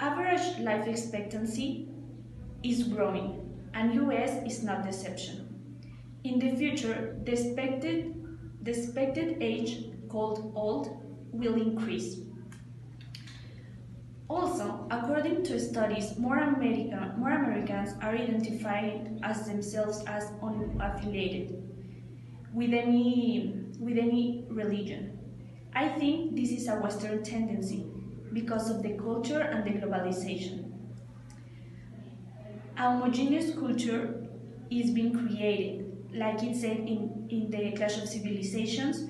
Average life expectancy is growing, and US is not the exception. In the future, the expected age, called old, will increase. Also, according to studies, more Americans are identifying as themselves as unaffiliated with any religion. I think this is a Western tendency because of the culture and the globalization. A homogeneous culture is being created, like it said in the Clash of Civilizations,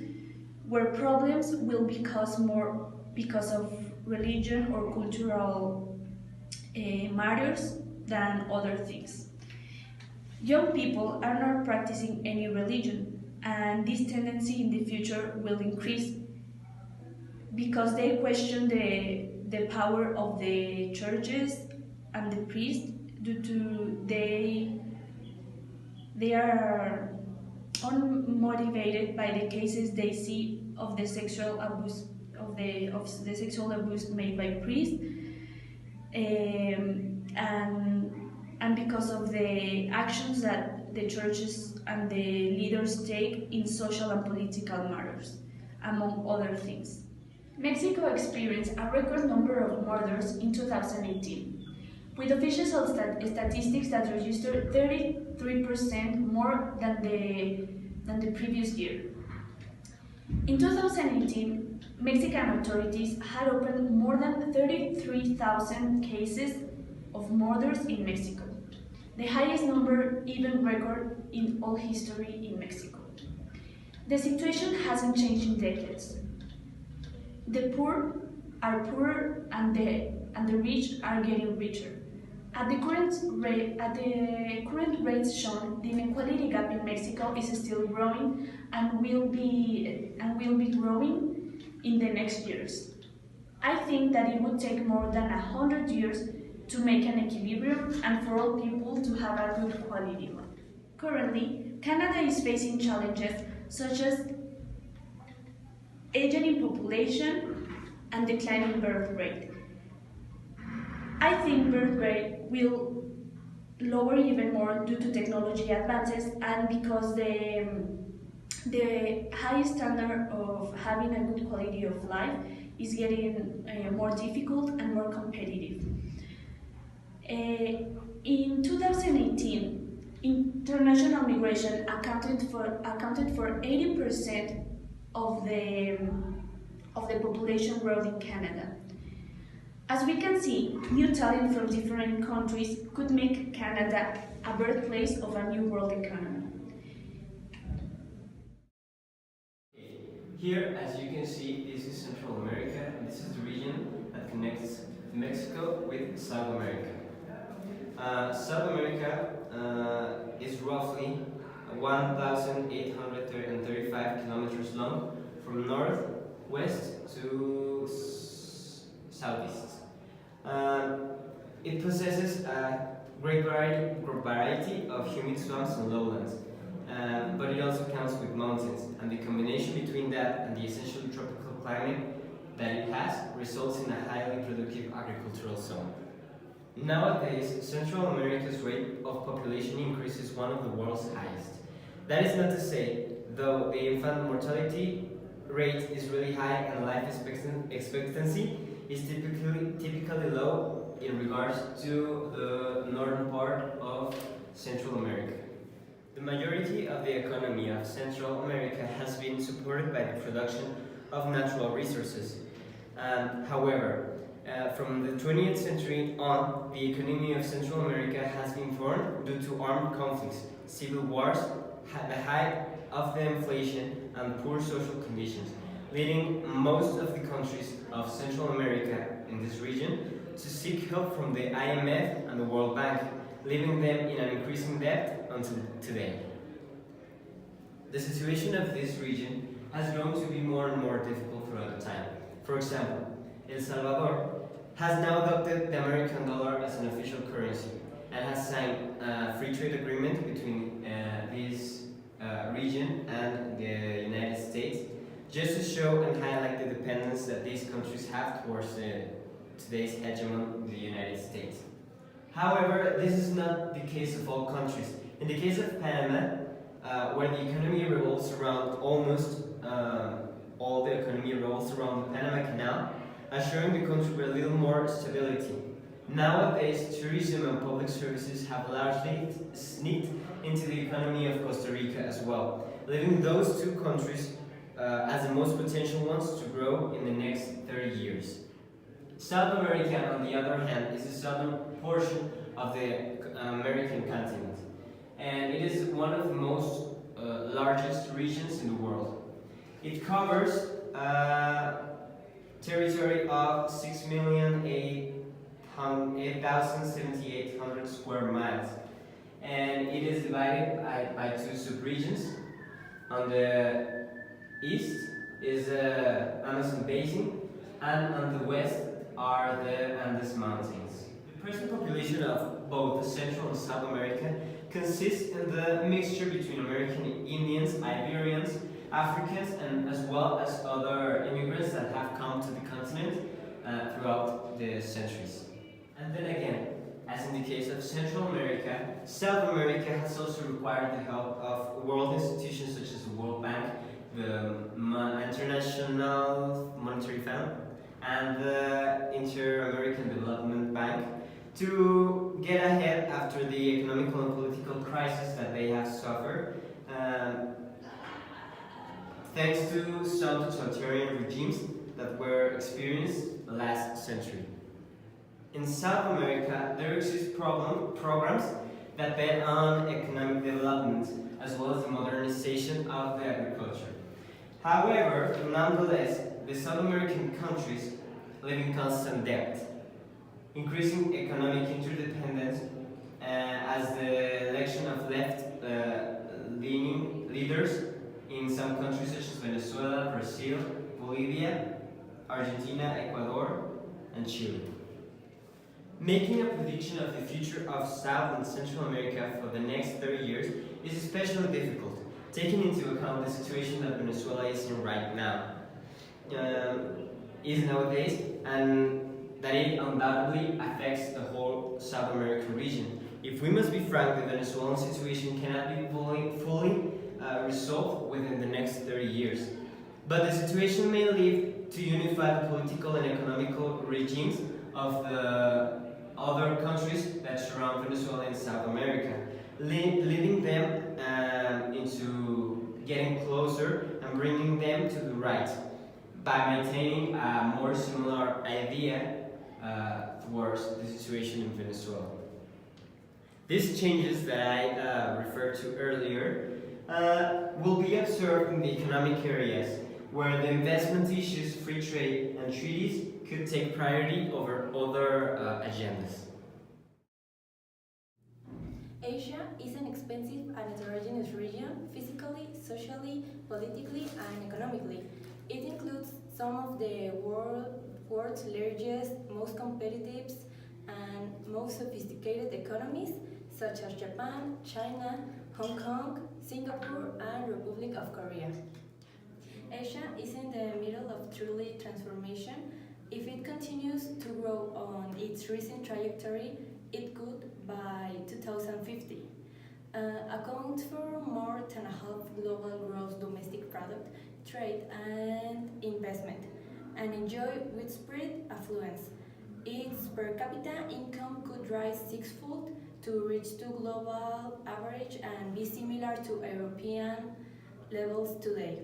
where problems will be caused more because of religion or cultural matters than other things. Young people are not practicing any religion, and this tendency in the future will increase because they question the power of the churches and the priests due to they are unmotivated by the cases they see of the sexual abuse of the sexual abuse made by priests, and because of the actions that the churches and the leaders take in social and political matters, among other things. Mexico experienced a record number of murders in 2018, with official statistics that registered 33% more than the previous year. In 2018, Mexican authorities had opened more than 33,000 cases of murders in Mexico, the highest number even recorded in all history in Mexico. The situation hasn't changed in decades. The poor are poorer and the rich are getting richer. At the current rates shown, the inequality gap in Mexico is still growing and will be growing in the next years. I think that it would take more than 100 years to make an equilibrium and for all people to have a good quality life. Currently, Canada is facing challenges such as aging in population and declining birth rate. I think birth rate will lower even more due to technology advances and because the high standard of having a good quality of life is getting more difficult and more competitive. In 2018, international migration accounted for 80% of the population growth in Canada. As we can see, new talent from different countries could make Canada a birthplace of a new world economy. Here, as you can see, this is Central America, and this is the region that connects Mexico with South America. South America is roughly 1,835 kilometers long from northwest to southeast. It possesses a great variety of humid swamps and lowlands, but it also counts with mountains, and the combination between that and the essentially tropical climate that it has results in a highly productive agricultural zone. Nowadays, Central America's rate of population increase is one of the world's highest. That is not to say, though the infant mortality rate is really high and life expectancy is typically low in regards to the northern part of Central America. The majority of the economy of Central America has been supported by the production of natural resources. However, from the 20th century on, the economy of Central America has been formed due to armed conflicts, civil wars, the height of the inflation, and poor social conditions, leading most of the countries of Central America in this region to seek help from the IMF and the World Bank, leaving them in an increasing debt until today. The situation of this region has grown to be more and more difficult throughout the time. For example, El Salvador has now adopted the American dollar as an official currency and has signed a free trade agreement between this region and the United States, just to show and highlight the dependence that these countries have towards today's hegemon, the United States. However, this is not the case of all countries. In the case of Panama, where the economy revolves around almost all the economy revolves around the Panama Canal, assuring the country with a little more stability. Nowadays, tourism and public services have largely sneaked into the economy of Costa Rica as well, leaving those two countries as the most potential ones to grow in the next 30 years. South America, on the other hand, is the southern portion of the American continent, and it is one of the most largest regions in the world. It covers territory of 6,878,700 square miles, and it is divided by two subregions. On the east is the Amazon Basin, and on the west are the Andes Mountains. The present population of both Central and South America consists in the mixture between American Indians, Iberians, Africans, and as well as other immigrants that have come to the continent throughout the centuries. And then again, as in the case of Central America, South America has also required the help of world institutions such as the World Bank, the International Monetary Fund, and the Inter-American Development Bank to get ahead after the economical and political crisis that they have suffered, thanks to some totalitarian regimes that were experienced last century. In South America, there exist programs that bet on economic development as well as the modernization of the agriculture. However, nonetheless, the South American countries live in constant debt, increasing economic interdependence as the election of left-leaning leaders in some countries such as Venezuela, Brazil, Bolivia, Argentina, Ecuador, and Chile. Making a prediction of the future of South and Central America for the next 30 years is especially difficult, taking into account the situation that Venezuela is in right now. Is nowadays, and that it undoubtedly affects the whole South American region. If we must be frank, the Venezuelan situation cannot be fully resolved within the next 30 years. But the situation may lead to unify the political and economical regimes of the other countries that surround Venezuela in South America, leading them into getting closer and bringing them to the right, by maintaining a more similar idea towards the situation in Venezuela. These changes that I referred to earlier will be observed in the economic areas, where the investment issues, free trade, and treaties could take priority over other agendas. Asia is an expensive and heterogeneous region, physically, socially, politically, and economically. It includes some of the world's largest, most competitive, and most sophisticated economies, such as Japan, China, Hong Kong, Singapore, and Republic of Korea. Asia is in the middle of truly transformation. If it continues to grow on its recent trajectory, it could, by 2050, account for more than half global gross domestic product, trade and investment, and enjoy widespread affluence. Its per capita income could rise sixfold to reach the global average and be similar to European levels today.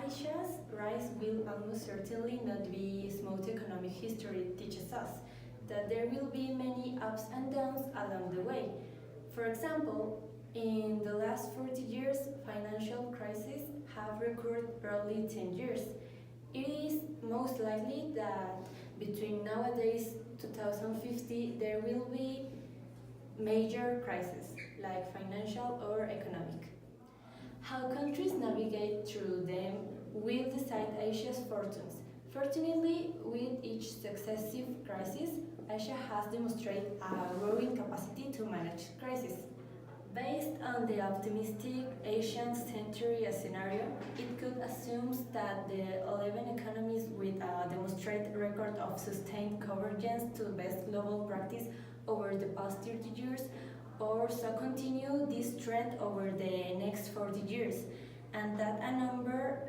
Asia's rise will almost certainly not be smooth. Economic history teaches us that there will be many ups and downs along the way. For example, in the last 40 years, financial crises have recurred every 10 years. It is most likely that between nowadays 2050 there will be major crises like financial or economic. How countries navigate through them will decide Asia's fortunes. Fortunately, with each successive crisis, Asia has demonstrated a growing capacity to manage crises. Based on the optimistic Asian century scenario, it could assume that the 11 economies with a demonstrated record of sustained convergence to best global practice over the past 30 years also continue this trend over the next 40 years, and that a number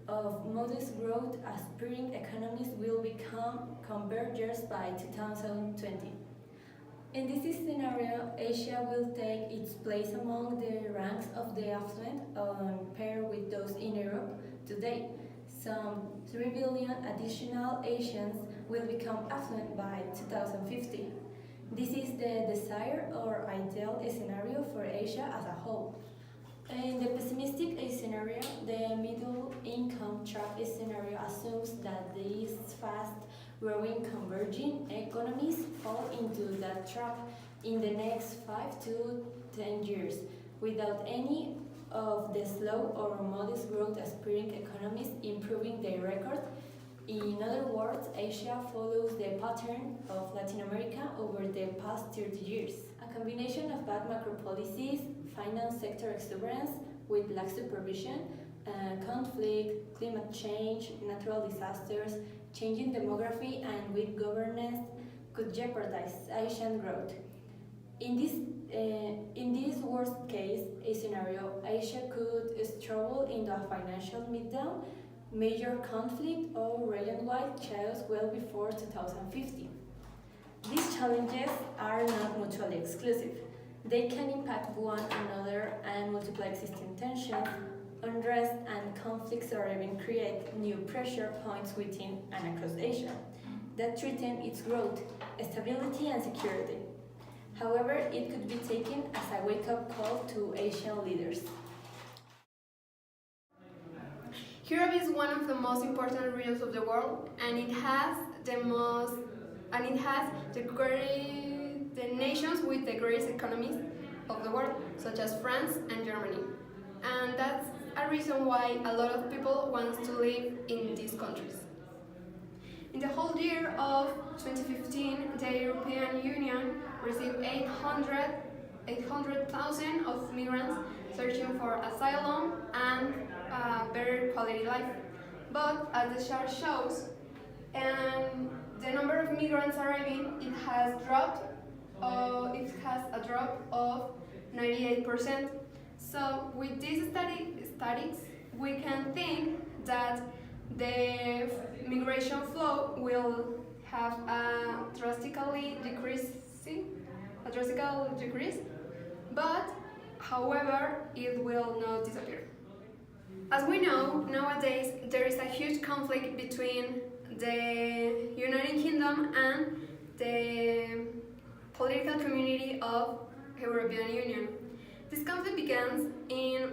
of modest growth aspiring economies will become convergers by 2020. In this scenario, Asia will take its place among the ranks of the affluent on par with those in Europe today. Some 3 billion additional Asians will become affluent by 2050. This is the desired or ideal scenario for Asia as a whole. In the pessimistic scenario, the middle income trap scenario assumes that these fast growing converging economies fall into that trap in the next 5 to 10 years without any of the slow or modest growth aspiring economies improving their record. In other words, Asia follows the pattern of Latin America over the past 30 years. A combination of bad macro policies, finance sector exuberance with lax supervision, conflict, climate change, natural disasters, changing demography, and weak governance could jeopardize Asian growth. In this worst case scenario, Asia could struggle into a financial meltdown, major conflict, or region-wide chaos well before 2050. These challenges are not mutually exclusive. They can impact one another and multiply existing tensions, unrest, and conflicts, or even create new pressure points within and across Asia that threaten its growth, stability, and security. However, it could be taken as a wake-up call to Asian leaders. Europe is one of the most important regions of the world, and it has the nations with the greatest economies of the world, such as France and Germany. And that's a reason why a lot of people want to live in these countries. In the whole year of 2015, the European Union received 800,000 of migrants searching for asylum and better quality life. But as the chart shows, the number of migrants arriving, it has a drop of 98%. So with these statistics, we can think that the migration flow will have a drastic decrease, but however, it will not disappear. As we know, nowadays there is a huge conflict between the United Kingdom and the political community of European Union. This conflict began in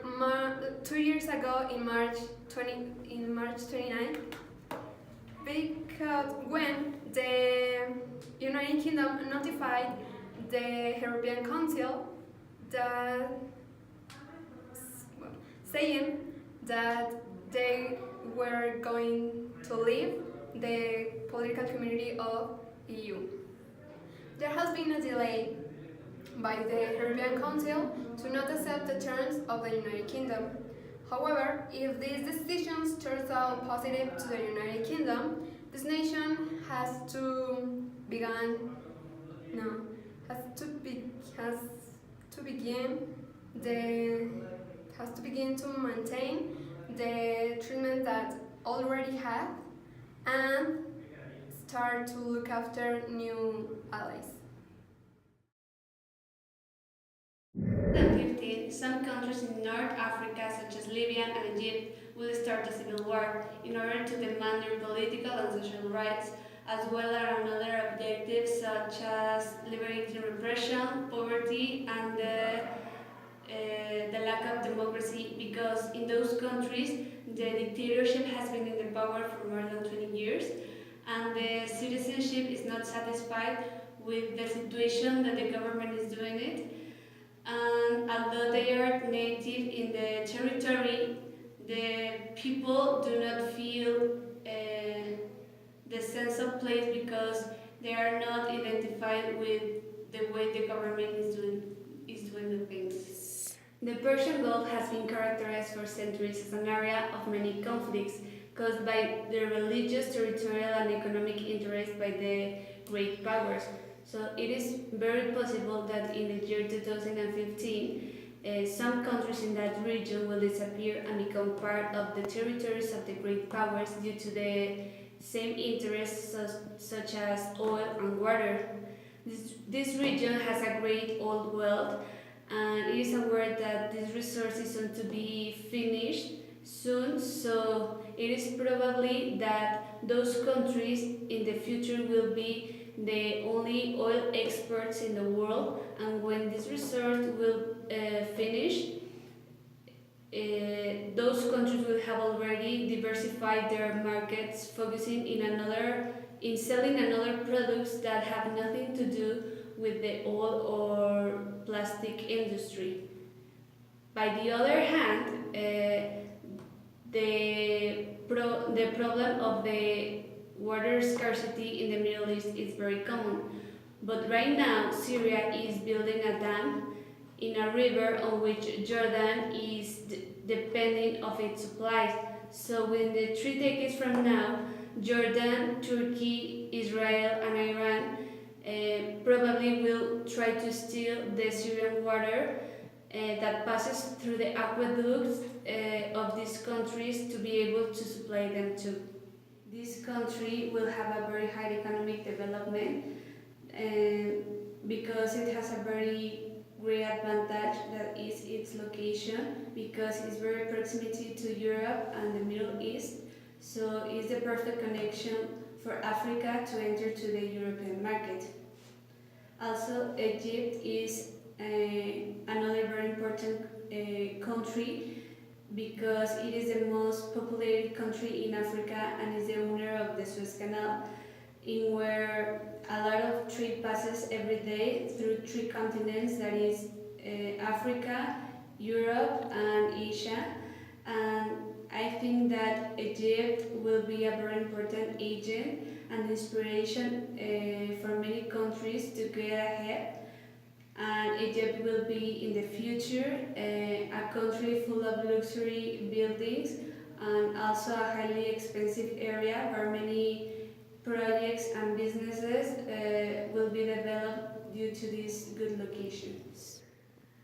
2 years ago in March 29, because when the United Kingdom notified the European Council that saying that they were going to leave the political community of EU. There has been a delay by the European Council to not accept the terms of the United Kingdom. However, if these decisions turns out positive to the United Kingdom, this nation has to begin to maintain the treatment that already had and start to look after new allies. In 2015, some countries in North Africa, such as Libya and Egypt, will start a civil war in order to demand their political and social rights, as well as another objectives such as liberating repression, poverty, and the lack of democracy, because in those countries the dictatorship has been in the power for more than 20 years and the citizenship is not satisfied with the situation that the government is doing it. And although they are native in the territory, the people do not feel the sense of place because they are not identified with the way the government is doing the things. The Persian Gulf has been characterized for centuries as an area of many conflicts caused by the religious, territorial, and economic interests by the great powers. So it is very possible that in the year 2015, some countries in that region will disappear and become part of the territories of the great powers due to the same interests such as oil and water. This region has a great old wealth and it is aware that this resource is soon to be finished soon, so it is probably that those countries in the future will be the only oil exports in the world, and when this resource will finish, those countries will have already diversified their markets, focusing in selling another products that have nothing to do with the oil or plastic industry. By the other hand, the problem of the water scarcity in the Middle East is very common. But right now, Syria is building a dam in a river on which Jordan is depending of its supplies. So within the 3 decades from now, Jordan, Turkey, Israel, and Iran probably will try to steal the Syrian water that passes through the aqueducts of these countries to be able to supply them too. This country will have a very high economic development because it has a very great advantage, that is its location, because it's very proximity to Europe and the Middle East, so it's the perfect connection for Africa to enter to the European market. Also, Egypt is another very important country because it is the most populated country in Africa and is the owner of the Suez Canal, in where a lot of trade passes every day through 3 continents, that is Africa, Europe, and Asia. And I think that Egypt will be a very important agent and inspiration for many countries to get ahead. And Egypt will be in the future a country full of luxury buildings and also a highly expensive area where many projects and businesses will be developed due to these good locations.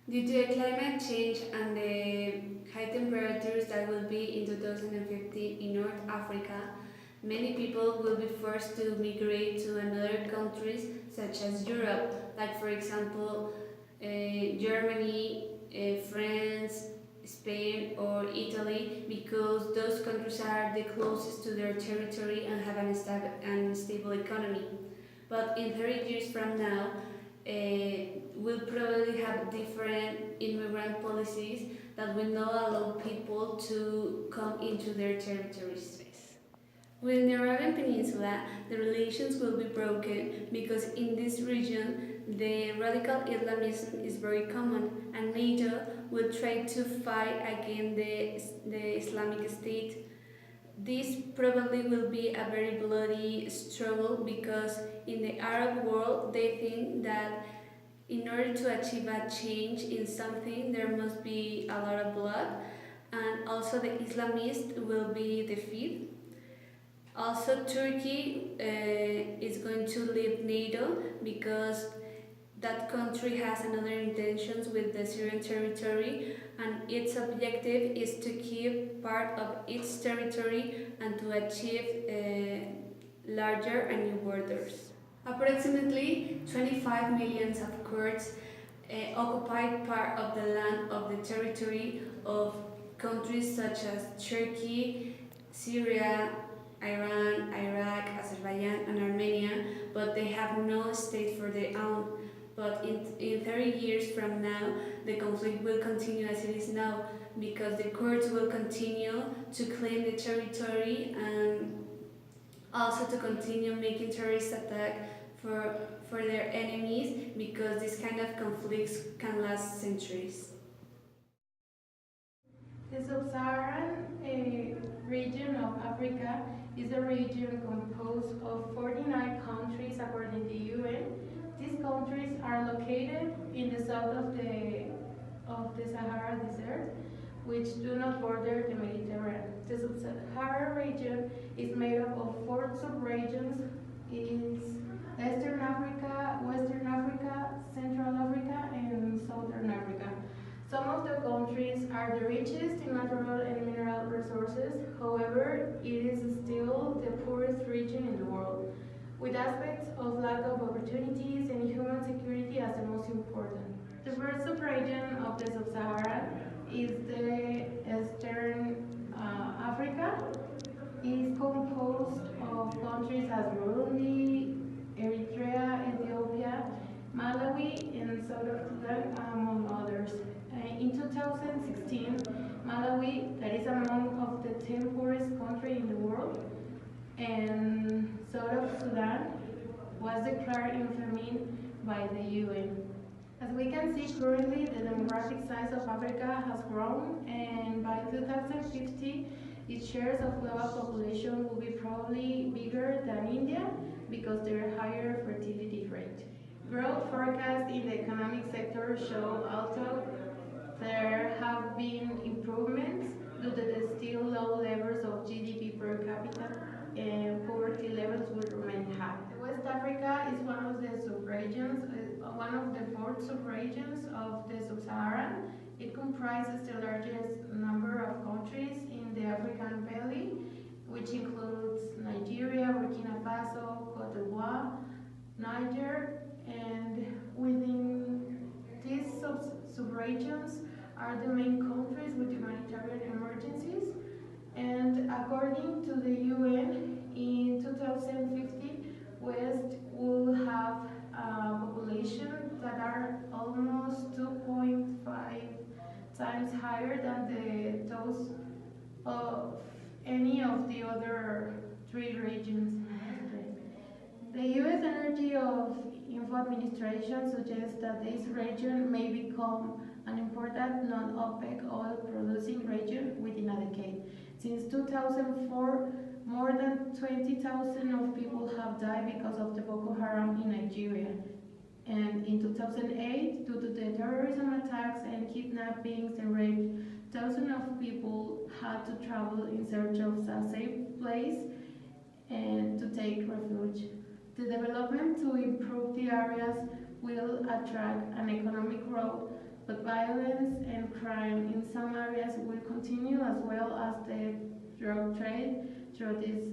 Due to the climate change and the high temperatures that will be in 2050 in North Africa, many people will be forced to migrate to another countries such as Europe, like for example Germany, France, Spain or Italy, because those countries are the closest to their territory and have an stable economy. But in 30 years from now, we'll probably have different immigrant policies that will not allow people to come into their territories. Within the Arabian Peninsula, the relations will be broken because in this region, the radical Islamism is very common, and NATO will try to fight against the Islamic State. This probably will be a very bloody struggle because in the Arab world, they think that in order to achieve a change in something, there must be a lot of blood, and also the Islamists will be defeated. Also, Turkey is going to leave NATO because that country has another intentions with the Syrian territory, and its objective is to keep part of its territory and to achieve larger and new borders. Approximately 25 million of Kurds occupied part of the land of the territory of countries such as Turkey, Syria, Iran, Iraq, Azerbaijan, and Armenia, but they have no state for their own. But in 30 years from now, the conflict will continue as it is now, because the Kurds will continue to claim the territory and also to continue making terrorist attacks for their enemies, because this kind of conflicts can last centuries. The sub-Saharan region of Africa is a region composed of 49 countries according to the UN. These countries are located in the south of the of the Sahara Desert, which do not border the Mediterranean. The Sub-Saharan region is made up of 4 subregions: is Eastern Africa, Western Africa, Central Africa, and Southern Africa. Some of the countries are the richest in natural and mineral resources. However, it is still the poorest region in the world, with aspects of lack of opportunities and human security as the most important. The first subregion of the Sub-Saharan is the Eastern Africa. It is composed of countries as Burundi, Eritrea, Ethiopia, Malawi, and South Sudan, among others. In 2016, Malawi, that is among of the 10 poorest countries in the world, and South Sudan was declared in famine by the UN. As we can see currently, the demographic size of Africa has grown, and by 2050, its shares of global population will be probably bigger than India because of their higher fertility rate. Growth forecasts in the economic sector show although there have been improvements due to the still low levels of GDP per capita, and poverty levels will remain high. West Africa is one of the subregions, one of the 4 subregions of the Sub-Saharan. It comprises the largest number of countries in the African Valley, which includes Nigeria, Burkina Faso, Cote d'Ivoire, Niger, and within these subregions are the main countries with humanitarian emergencies. And according to the UN, in 2050, West will have a population that are almost 2.5 times higher than those of any of the other 3 regions. The U.S. Energy of Info Administration suggests that this region may become an important non-OPEC oil-producing region within a decade. Since 2004, more than 20,000 of people have died because of the Boko Haram in Nigeria. And in 2008, due to the terrorism attacks and kidnappings and rapes, thousands of people had to travel in search of a safe place and to take refuge. The development to improve the areas will attract an economic growth, but violence and crime in some areas will continue, as well as the drug trade through this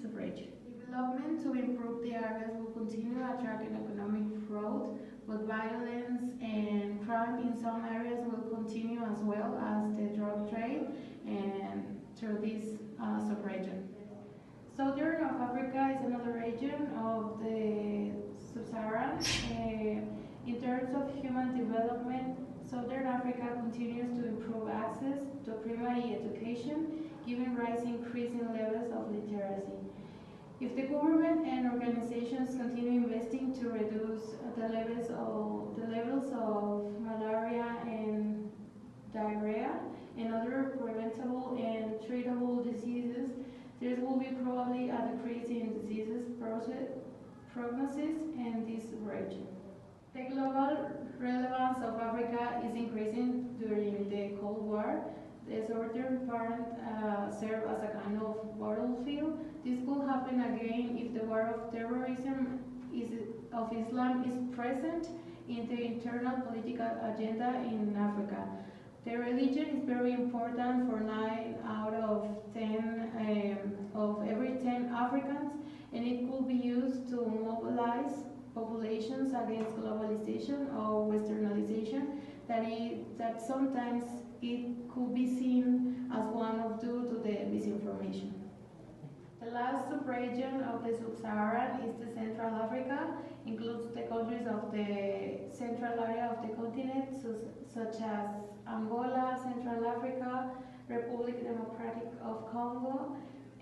subregion. Development to improve the areas will continue to attract an economic growth, but violence and crime in some areas will continue, as well as the drug trade and through this subregion. Southern of Africa is another region of the Sub-Saharan. In terms of human development, Southern Africa continues to improve access to primary education, given increasing levels of literacy. If the government and organizations continue investing to reduce the levels of malaria and diarrhea and other preventable and treatable diseases, there will be probably a decrease in diseases prognosis in this region. The global relevance of Africa is increasing during the Cold War. The southern part served as a kind of battlefield. This could happen again if the war of terrorism of Islam is present in the internal political agenda in Africa. The religion is very important for 9 out of 10 of every 10 Africans, and it could be used to mobilize populations against globalization or westernization that sometimes it could be seen as one of due to the misinformation. The last subregion of the Sub-Saharan is the Central Africa, includes the countries of the central area of the continent, such as Angola, Central Africa, Republic Democratic of Congo,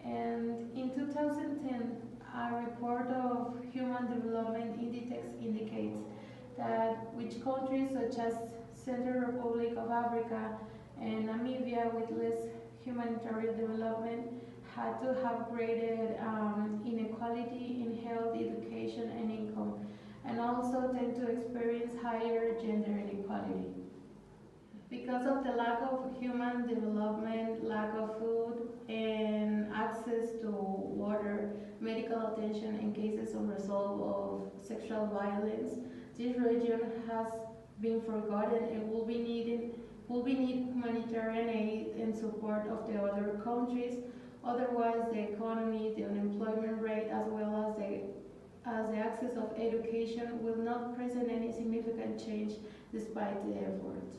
and in 2010, a report of Human Development Index indicates that which countries such as Central Republic of Africa and Namibia with less humanitarian development had to have greater inequality in health, education, and income, and also tend to experience higher gender inequality. Because of the lack of human development, lack of food, and access to water, medical attention, and cases unresolved of sexual violence, this region has been forgotten and will be need humanitarian aid and support of the other countries. Otherwise, the economy, the unemployment rate, as well as the access of education will not present any significant change despite the efforts.